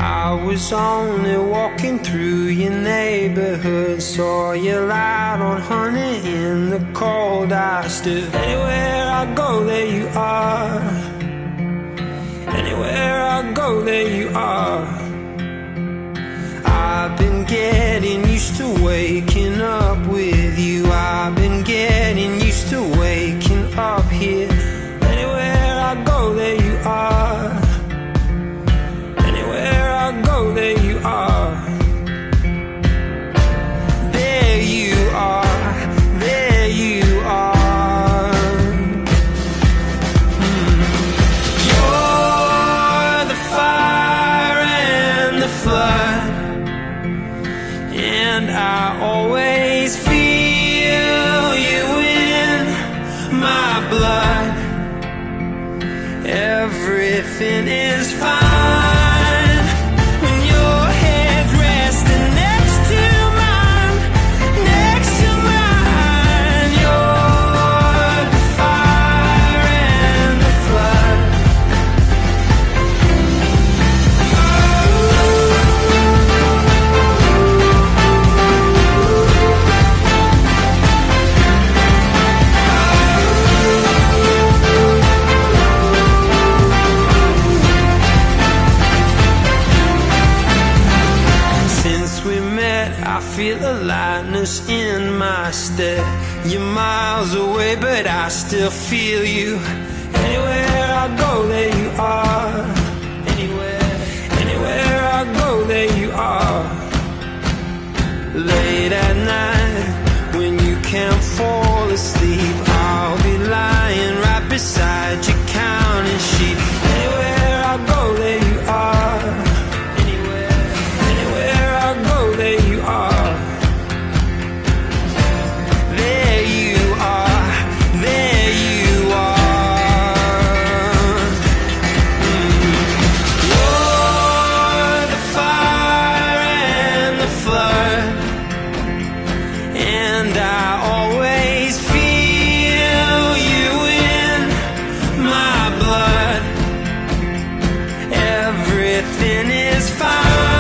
I was only walking through your neighborhood, saw you light on honey in the cold. I stood. Anywhere I go, there you are. Anywhere I go, there you are. I've been getting used to waking up with you. I've been getting used to waking up here. Anywhere I go, there you are. Anywhere I go, there you are. There you are. There you are. You're the fire and the flood, and I always feel you in my blood. Everything is fine when your head's resting next to mine, next to mine. You're the fire and the flood. I feel a lightness in my step. You're miles away, but I still feel you. Anywhere I go, there you are. Anywhere I go, there you are. Late at night, when you can't fall asleep, I'll be lying right beside you, counting sheep. Anywhere I go, there you are. Anywhere I go, there you are. There you are. There you are. You're the fire and the flood, and I always feel you in my blood. Everything is fine.